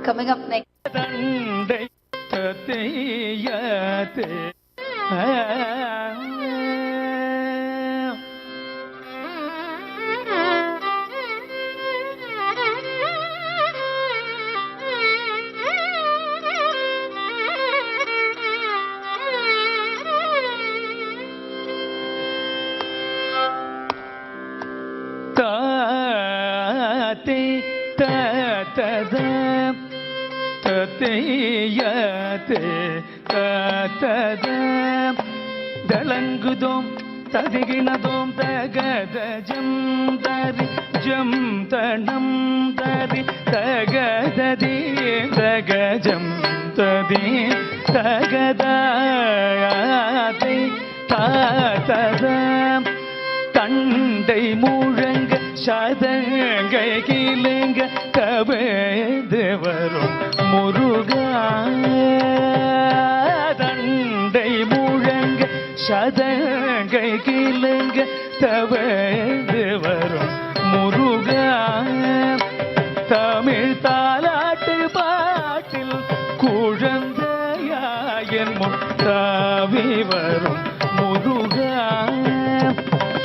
Coming up next. தளங்குதோம் ததிகினதோம் தகதஜம் தரி ஜம் தனம் தரி தகததி தகஜம் ததி தகதாதை தாதம் தண்டை முழங்க சதங்கை கிளுங்க கவேது வரும் முருகா தண்டை முழங்க சதங்கை கிளுங்க தவேது வரும் முருகா தமிழ் தாலாட்டு பாட்டில் குழந்தையாயன் முத்தாவி வரும் முருகா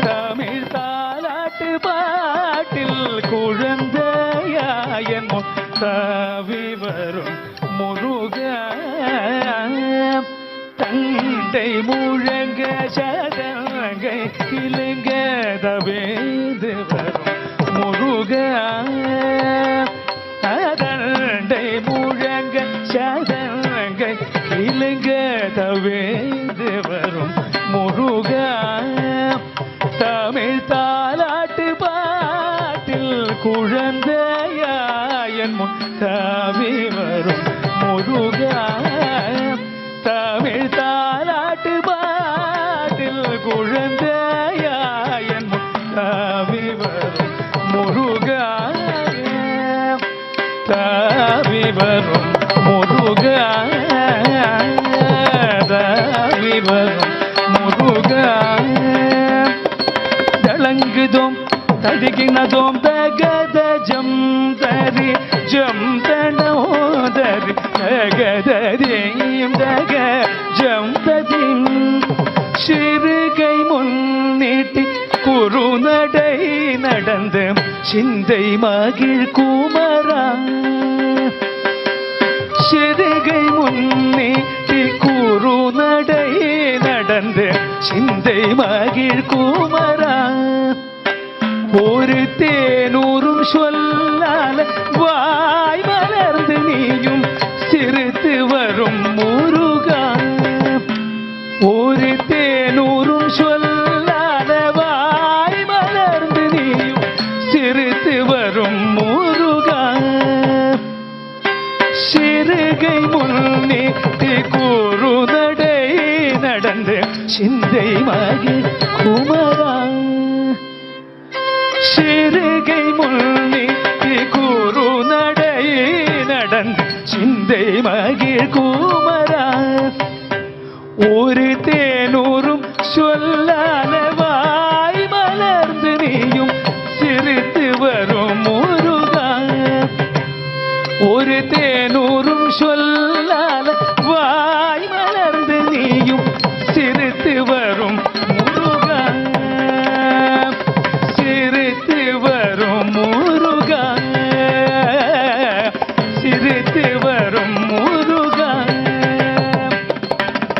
தமிழ் தாலாட்டு பாட்டில் குழந்தையாயன் முத்தாவி வரும் முருகா தண்டை முழங்க சதங்கை கிளுங்க தவேது வரும் முருகா தண்டை முழங்க சதங்கை கிளுங்க தவேது வரும் முருகா தமிழ் தாலாட்டு பாட்டில் குழந்தையாயன் முத்தாவி வரும் முருகா தமிழ் தாலாட்டு பாட்டில் குழந்தையாயன் முத்தாவி வரும் முருகா தாவி வரும் முருகா தாவி வரும் முருகா தளங்குதோம் ததிகினதோம் தகதஜம் தரி ஜம் தனோ தரி தகததீம் தகஜம் ததிம் சிறுகை முன்னிட்டு குறுநடை நடந்து சிந்தை மகிழ் குமரா சிறுகை முன்னிட்டு குறுநடை நடந்து சிந்தை மகிழ் குமரா ஒரு தேனூரும் சொல்லால வாய் மலர்ந்து நீயும் சிரித்து வரும் முருகா ஒரு தேனூரும் சொல்லால வாய் மலர்ந்து நீயும் சிரித்து வரும் முருகா சிறுகை முன்னிட்டு குறுநடை நடந்து சிந்தை மகிழ் குமரா சிறுகை முன்னிட்டு குறுநடை நடந்து சிந்தை மகிழ் குமரா ஒரு தேனூரும் சொல்லால வாய் மலர்ந்து நீயும் சிரித்து வரும் முருகா ஒரு தேனூரும் சொல்லால வாய் மலர்ந்து நீயும் சிரித்து வரும் முருகா சிரித்து வரும் முருகா சிரித்து வரும் முருகா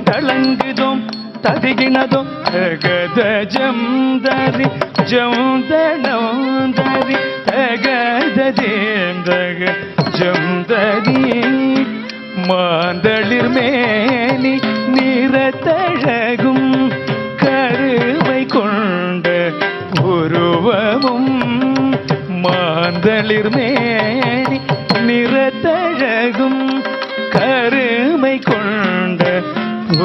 தளங்குதோம் ததிகினதோம் தகதஜம் தரி ஜம் தனம் தரி தகததீம் தகஜம் தரி மாந்தளிர் மேனி நிறத்தழகும் கருமை கொண்ட உருவமும் மாந்தளிர் மேனி நிறத்தழகும் கருமை கொண்ட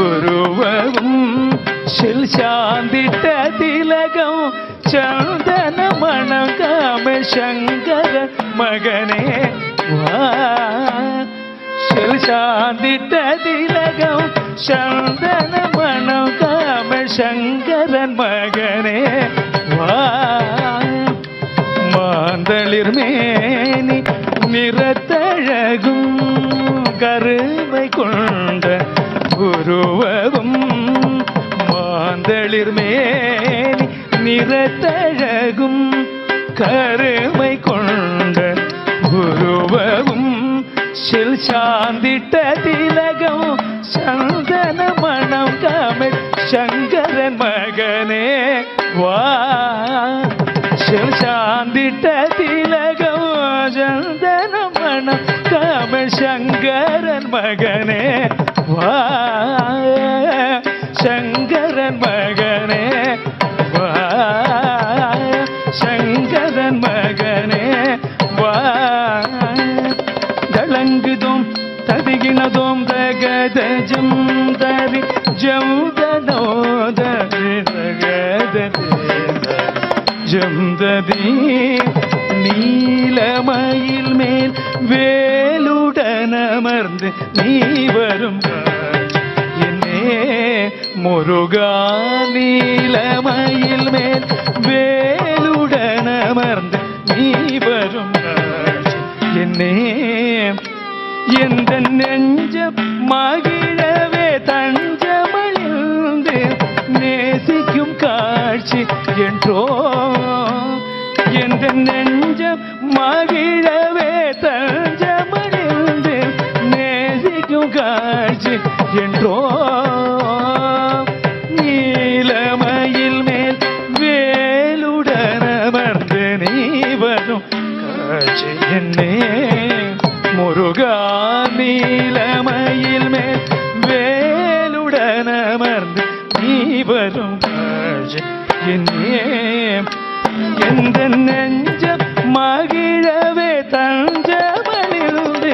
உருவமும் சில் சாந்திட்ட திலகம் சந்தன மணம் காம சங்கர மகனே வா சில் சாந்திட்ட திலகம் சந்தன மணம் காம சங்கரன் மகனே வா மாந்தளிர் மேனி நிறத்தழகும் கருமை கொண்ட உருவமும் மாந்தளிர் மேனி நிறத்தழகும் கருமை கொண்ட உருவமும் செல் சாந்திட்ட திலகம் சந்தன மணம் கமிழ் சங்கரன் மகனே வா செல் சாந்திட்ட திலகம் சந்தன மணம் கமிழ் சங்கரன் மகனே வா சங்கரன் மகனே வா சங்கரன் மகனே வா தளங்குதோம் ததிகினதோம் தகத ஜம்தரி ஜம்தனோதரி தகத ஜம்ததி நீலமயில் மேல் வேலுடனமர்ந்து நீ வரும் என்னே முருகா நீலமயில் மேல் வேலுடனமர்ந்து நீ வரும் என்னே எந்த நெஞ்சம் மகிழவே தஞ்சமழிந்து நேசிக்கும் காட்சி என்றோ எந்த நெஞ்சம் மகிழவே தஞ்சமழிந்து நேசிக்கும் காட்சி என்றோ நீலமயில் மேல் வேலுடனமர்ந்து நீ வரும் காட்சி என்னே முருகா நீலமயில் மேல் வேலுடனமர்ந்து நீ வரும் காட்சி என்னே எந்த நெஞ்சம் மகிழவே தஞ்சமழிந்து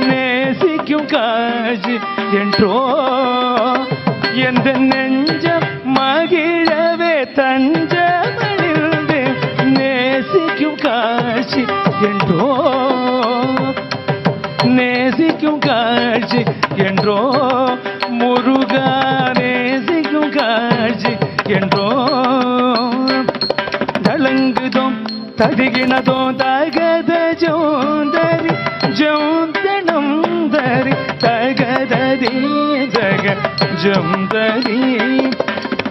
நேசிக்கும் காட்சி என்றோ எந்த நெஞ்சம் மகிழவே தஞ்சமழிந்து நேசிக்கும் காட்சி என்றோ நேசிக்கும் காட்சி என்றோ முருகா நேசிக்கும் காட்சி என்றோ தளங்குதோம் ததிகினதோ தகத ஜோந்தரி ஜோந்தனம் தரி தகததி ஜக ஜோந்தரி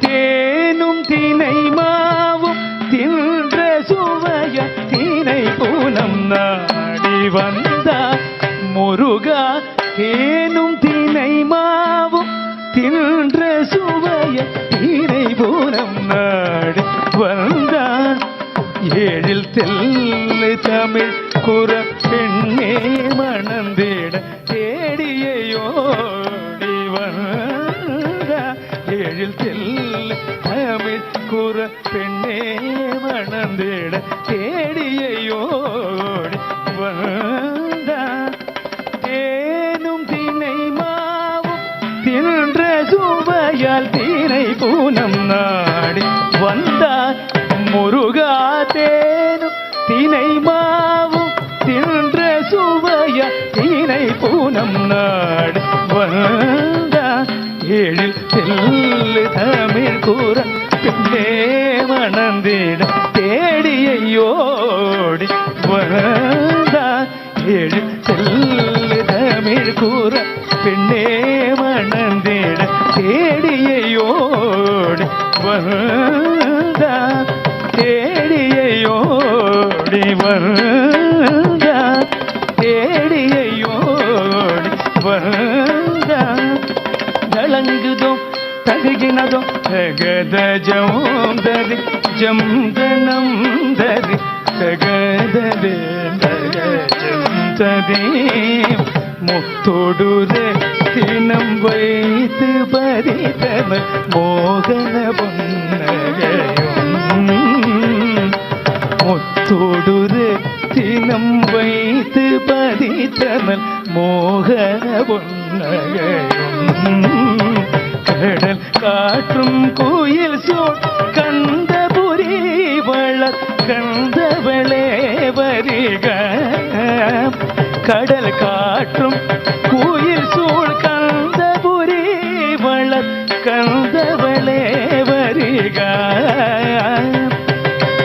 தேனும் தினை மாவும் தின்ற சுவைய தினை பூனம் நாடி வந்தா முருகா தேனும் தினை மாவும் தின்ற சுவைய தினை பூனம் நாடி வந்தான் ஏழில் தெல்லு தமிழ் குற பெண்ணே மணந்திட தேடியோடி வந்தா ஏழில் தெல்லு தமிழ் குற பெண்ணே மணந்திட தேடியோடி வந்தா தேனும் தினை மாவும் தின்ற சுவையால் தினை பூனம் நாடி வந்தார் முருகா தேனும் தினை மாவும் தின்ற சுவையால் தினை பூனம் நாடி வந்தார் ஏழில் தெல்லு தமிழ் கூற பெண்ணே மணந்திட தேடியோடி வந்தார் ஏழில் தெல்லு தமிழ் கூற பெண்ணே மணந்திட தேடியோடி வந்தா தேடியோடி வந்தா தேடியோடி வந்தா தளங்குதோம் தகுகினதோ தகத ஜோந்தரி ஜம்தனம் தரி தகதே தகஜந்ததே முத்தொடுரே தினம் வைத்து பறித்தவ மோகன பொன்னகையும் முத்தொடுரே தினம் வைத்து பதித்தவன் மோகன பொன்னகையும் கடல் காற்றும் கோயில் சோழ் கந்தபுரி வளர் கந்தவளே வருக கடல் காற்றும் கோயில் சூழ் கந்தபுரி வளர் கந்தவளே வருக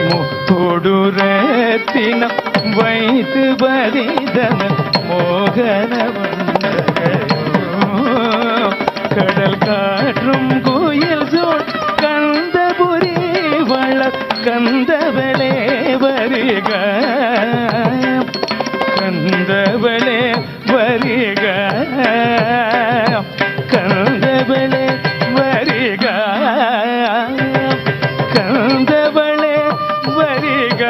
முத்தொடு ரத்தினம் வைத்து பதிதன மோகன கடல் காற்றும் கோயில் சோழ் கந்தபுரி வளர் கந்தவளே வருக கந்தவளே வருக கந்தவளே வருக கந்தவளே வருக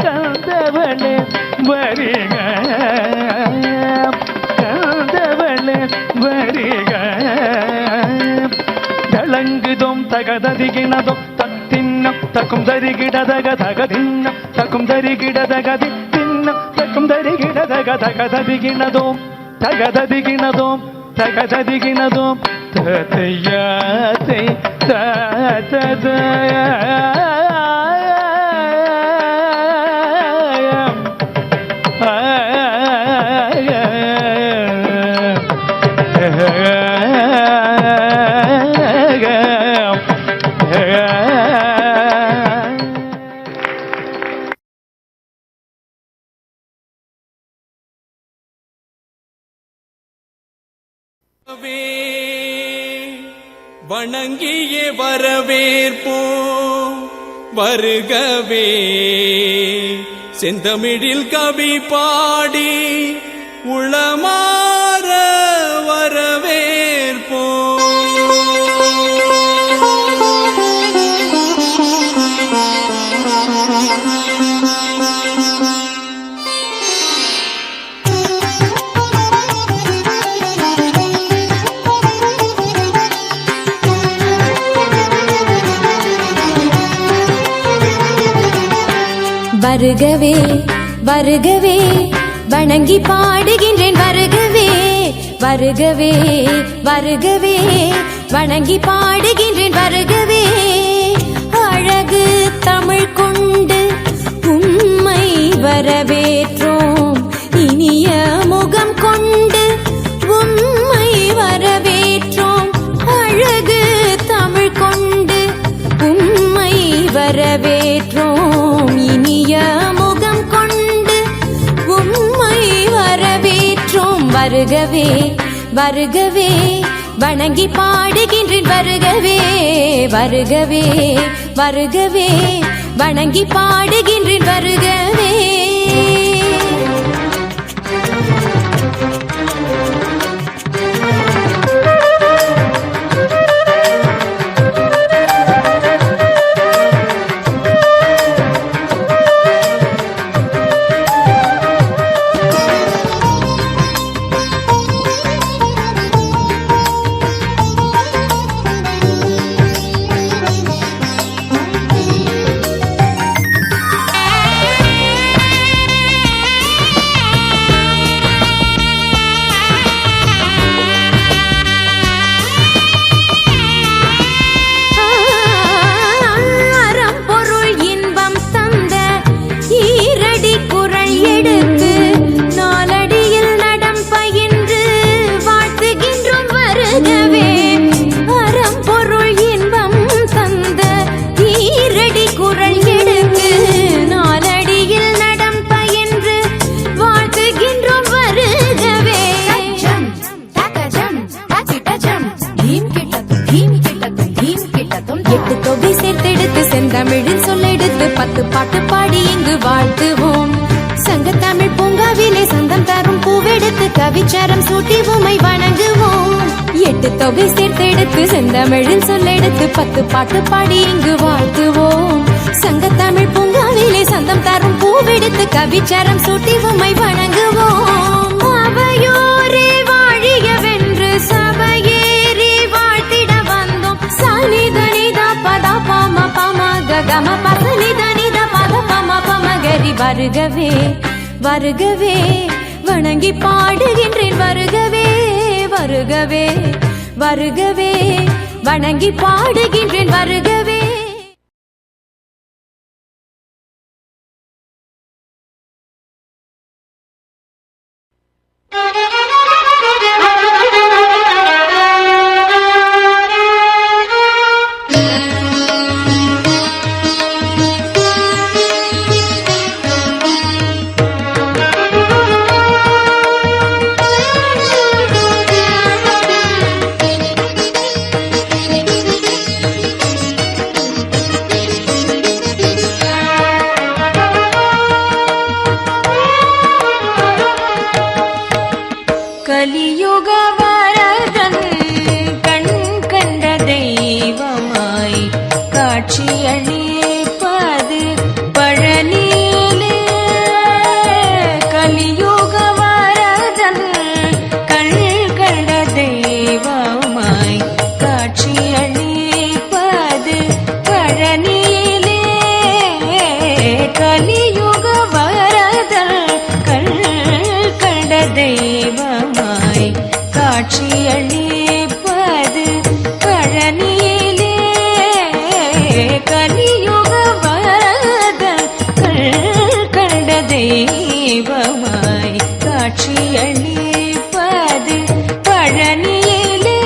கந்தவளே வருக கந்தவளே வருக தளங்குதோம் தகததிகினதோம் தத்தின்னம் தக்கும் தரிகிடதக தகதின்னம் தக்கும் தரிகிடதகதி தின்னம் தக்கும் தரிகிடதக தகததிகினதோம் தகததிகினதோம் தகததிகினதோம் தத்தையாத்தை ததய வணங்கியே வரவேற்போம் வருகவே செந்தமிழில் கவி பாடி உளமாற வரவேற்போம் வருகவே வருகவே வணங்கி பாடுகின்றேன் வருகவே வருகவே வருகவே வணங்கி பாடுகின்றேன் வருகவே அழகு தமிழ் கொண்டு உம்மை வரவேற்றோம் இனிய முகம் கொண்டு உம்மை வரவேற்றோம் அழகு தமிழ் கொண்டு உம்மை வரவேற்றோம் இனிய முகம் கொண்டு உம்மை வரவேற்றோம் வருகவே வருகவே வணங்கி பாடுகின்றேன் வருகவே வருகவே வருகவே வணங்கி பாடுகின்றேன் வருகவே தமிழில் சொல்லெடுத்து 10 பாட்டு பாடி இங்கு வாழ்த்துவோம் சங்கத்தமிழ் பூங்காவிலே சந்தம் தரும் பூவெடுத்து கவிச்சாரம் சூட்டி உமை வணங்குவோம் 8 தொகை சேர்த்தெடுத்து செந்தமிழில் சொல்லெடுத்து 10 பாட்டு பாடி இங்கு வாழ்த்துவோம் சங்கத்தமிழ் பூங்காவிலே சந்தம் தரும் பூவெடுத்து கவிச்சாரம் சூட்டி உமை வணங்குவோம் அவையோரே வாழியவென்று சபையேறி வாழ்த்திட வந்தோம் சானிதனிதா பதா பாம பாம கம பசனிதனித பத பம பமகரி வருகவே வருகவே வணங்கி பாடுகின்றேன் வருகவே வருகவே வருகவே வணங்கி பாடுகின்றேன் வருகவே காட்சியளிப்பது பழனியிலே கலியுக வரதன் கண் கண்ட தெய்வமாய் காட்சியளிப்பது பழனியிலே கலியுக வரதன் கண் கண்ட தெய்வமாய் காட்சியளிப்பது பழனியிலே கலியுக வரதன் கண்ட தெய்வமாய் காட்சியளிப்பது பழனியிலே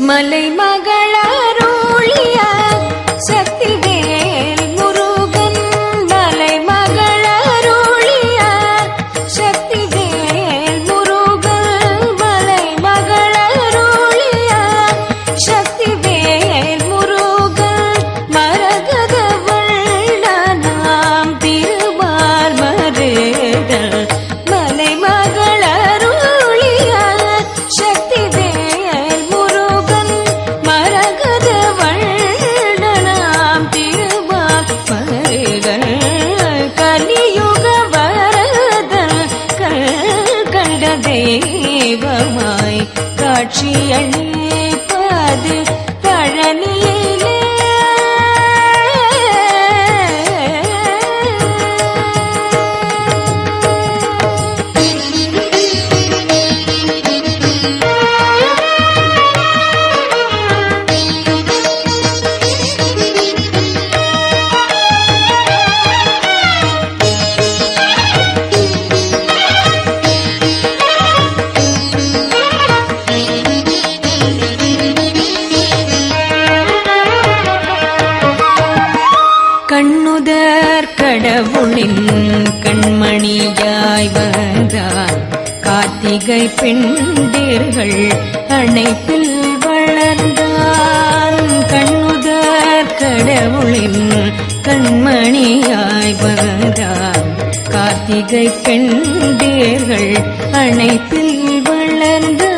மலை மகளருளிய சக்திவேல் முருகன் மலை மகளருளிய சக்திவேல் முருகன் மலை மகளருளிய சக்திவேல் முருகன் மரகத வண்ணனாம் திருமால் மருகன் மலை மகளருளிய சக்திவேல் முருகன் மரகத வண்ணனாம் திருமால் மருகன் கலியுக வரதன் கண்ட தெய்வமாய் காட்சியளிப்பது பழனியிலே கண்ணுதர் கடவுளின் கண்மணியாய் வந்தார் கார்த்திகை பெண்டிர்கள் அணைப்பில் வளர்ந்தான் கண்ணுதர் கடவுளின் கண்மணியாய் வந்தார் கார்த்திகை பெண்டிர்கள் அணைப்பில் வளர்ந்தான்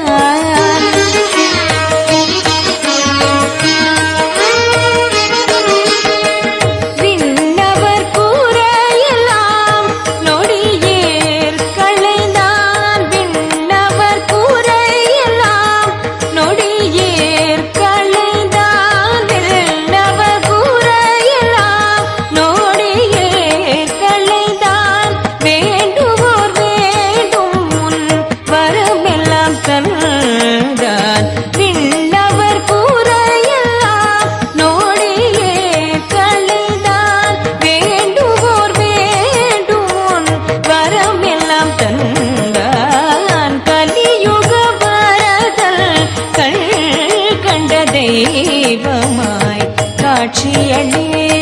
தெய்வமாய் காட்சியளிப்பது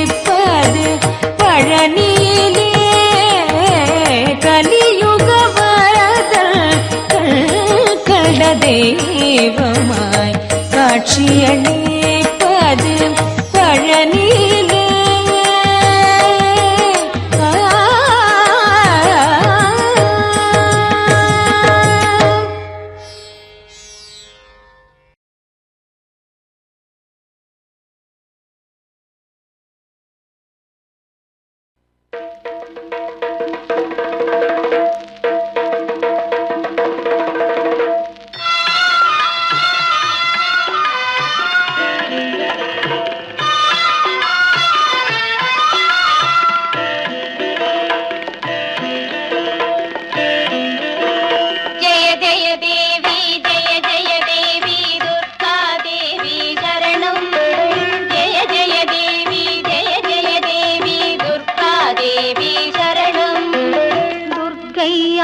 பழனியிலே கலியுக வரதன் கண்ட தெய்வமாய் காட்சியளிப்பது பழனியிலே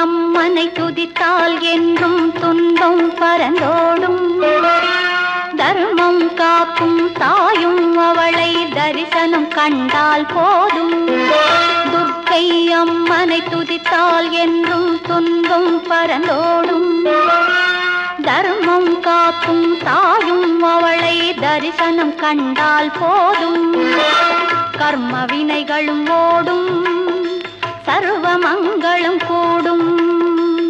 அம்மனை துதித்தால் என்றும் துன்பம் பறந்தோடும் தர்மம் காக்கும் தாயும் அவளை தரிசனம் கண்டால் போதும் துர்க்கை அம்மனை துதித்தால் என்றும் துன்பம் பறந்தோடும் தர்மம் காக்கும் தாயும் அவளை தரிசனம் கண்டால் போதும் கர்ம வினைகளும் ஓடும் சர்வ மங்களம் கூடும்.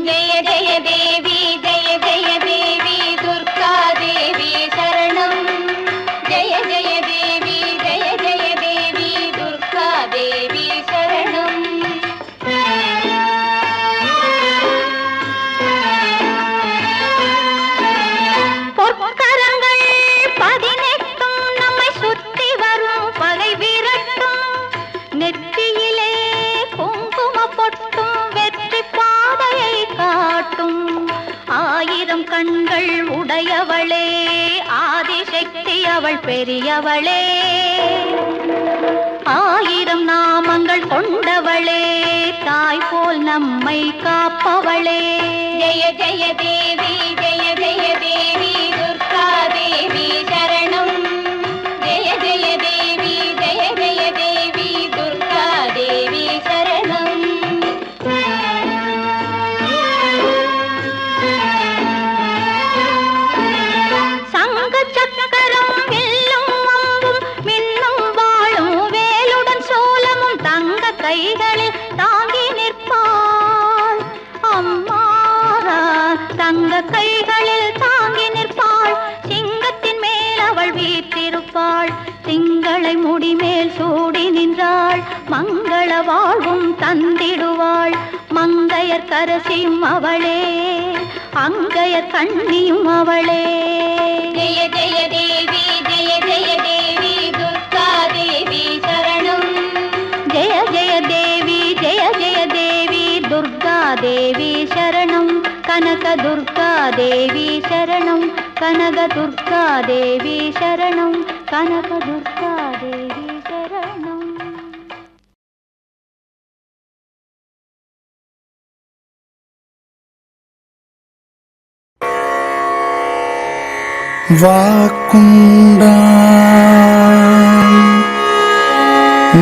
ஜெய ஜெய தேவி ஜெய ஜெய தேவி துர்கா தேவி சரணம். ஜெய ஜெய தேவி ஜெய ஜெய தேவி துர்கா தேவி சரணம். பொற்கரங்கள் 18 நம்மை சுற்றி வரும் பகை விரட்டும். நெற்றியிலே குங்கும பொட்டும் வெற்றி பாதையை காட்டும். 1000 கண்கள் உடையவளே ஆதிசக்தி அவள் பெரியவளே. 1000 நாமங்கள் கொண்டவளே தாய் போல் நம்மை காப்பவளே. ஜெய ஜெய தேவி ஜெய ஜெய தேவி துர்கா தேவி சரணம். ஜெய ஜெய தேவி ஜெய ஜெய தேவி துர்கா தேவி சரணம். சங்க சக்கரம் வில்லும் அம்பும் மின்னும் வாளும் வேலுடன் சூலமும் தங்க கைகளில் தாங்கி நிற்பாள் அம்மா. தங்க கைகளில் தாங்கி நிற்பாள். சிங்கத்தின் மேல் அவள் வீற்றிருப்பாள். திங்களை முடிமேல் சூடி நின்றாள். மங்கள வாழ்வும் தந்திடுவாள். மங்கையர் கரசியும் அவளே அங்கையர் கண்ணியும் அவளே. ஜெய ஜெய தேவி ஜெய ஜெய தேவி துர்கா தேவி சரணம். ஜெய ஜெய தேவி ஜெய ஜெய தேவி துர்கா தேவி சரணம். கனக துர்கா தேவி சரணம். கனக துர்கா தேவி சரணம். கனக துர்கா தேவி சரணம். வாக்குண்டா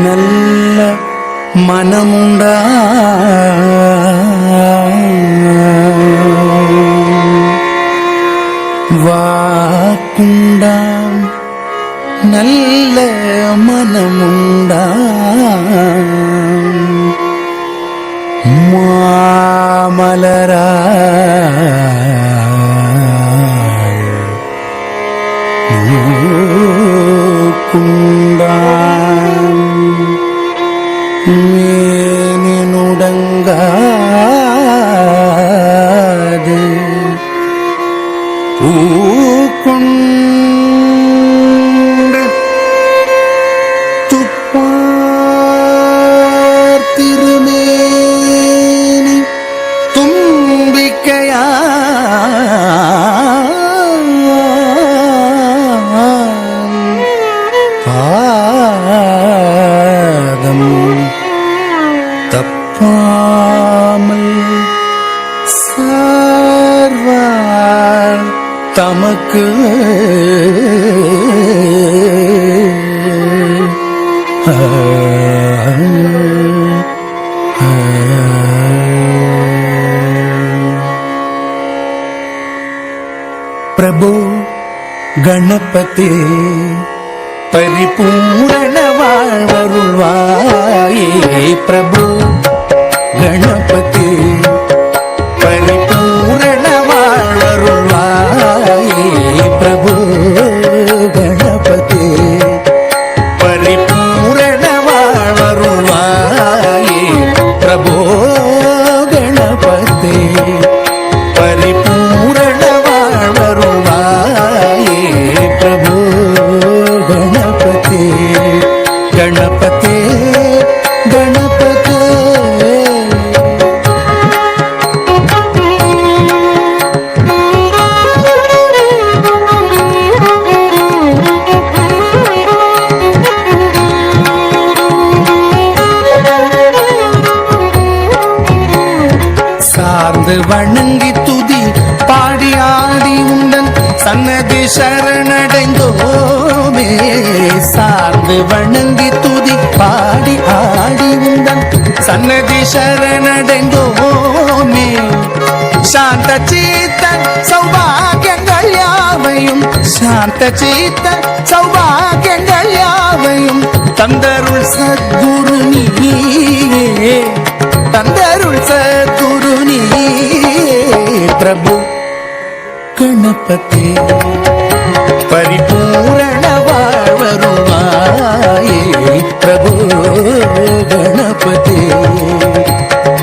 நல்ல மனமுண்டா வாக்குண்டா நல்ல மனமுண்டா மாமலரா மேனினுடங்காது பூக்கொண்டு துப்பார் திருமேனி தும்பிக்கையா பாதம் தப்பாமல் சார்வார் தமக்கு பிரபு கணபதி பரிபூரண வாழ்வருள்வாயே. பிரபு கணபதி பரிபூரண வாழ்வருள்வாயே. பிரபு கணபதி பரிபூரண வாழ்வருள்வாயே. பிரபு கணபதி பரிபூரண வாழ்வருள்வாயே. பிரபு கணபதி கணபதி கணபதி. சார்ந்து வணங்கி துதி பாடி ஆடி உண்டன் சன்னதி சரணடைந்தோமே. சார்ந்து வணங்கி துதி பாடி ஆடி உண்டன் சன்னதி சரணடைந்தோமே. சாந்த சீத்தன் சௌபாகியங்கள் யாவையும், சாந்த சீத்தன் சௌபாகியங்கள் யாவையும் தந்தருள் சத்குரு நீயே, தந்தருள் சத்குரு நீயே. பிரபு கணபதி பரிபூரண வாழ்வருவாயே. பிரபு கணபதி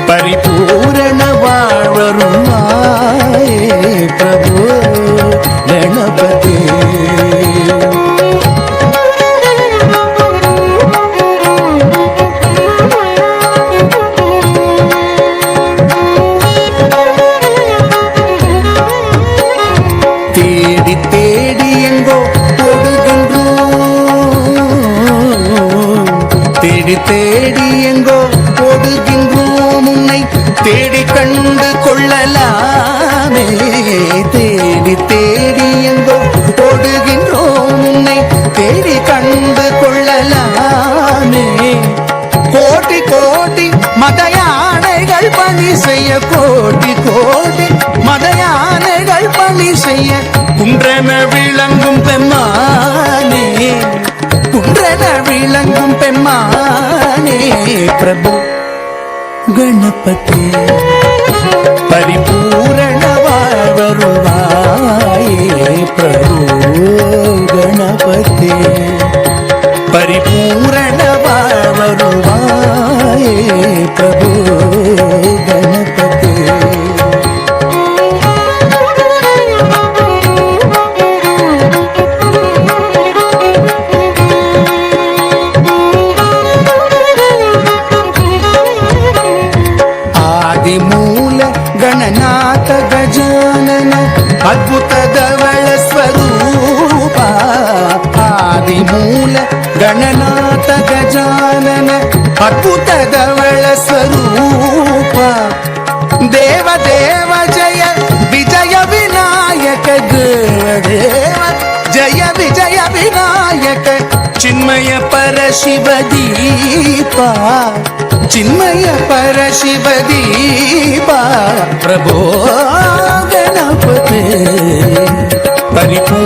பரிபூரண வாழ்வருவாயே. பிரபு கணபதி தேடி தேடி எங்கோ ஓடுகின்றோம், தேடி தேடி எங்கோ ஓடுகின்றோம், உன்னை தேடி கண்டு கொள்ளலாமே. தேடி தேடி எங்கோ ஓடுகின்றோம், உன்னை தேடி கண்டு கொள்ளலாமே. கோடி கோடி மதயானைகள் பணி செய்ய, கோடி கோடி மதயானைகள் பணி செய்ய குன்றென விளங்கும் பெம்மானே, குன்றென விளங்கும் பெம்மானே. பிரபு கணபதி பரிபூரண வாழ்வருவாயே. பிரபு கணபதி பரிபூரண வாழ்வருவாயே. பிரபு கணபதி ಆದಿಮೂಲ ಗಣನಾಥ ಗಜಾನನ ಅದ್ಭುತ ಧವಳ ಸ್ವರೂಪ. ಆದಿಮೂಲ ಗಣನಾಥ ಗಜಾನನ ಅದ್ಭುತ ಧವಳ ಸ್ವರೂಪ. ದೇವ ದೇವ ಜಯ ವಿಜಯ ವಿನಾಯಕ, ದೇವ ಜಯ ವಿಜಯ ವಿನಾಯಕ. ಚಿನ್ಮಯ ಪರ ಶಿವ ದೀಪ, ಚಿನ್ಮಯ ಪರ ಶಿವ ದೀಪ. ಪ್ರಭೋ ಗಣಪತಿ ಪರಿಪೂರ್ಣ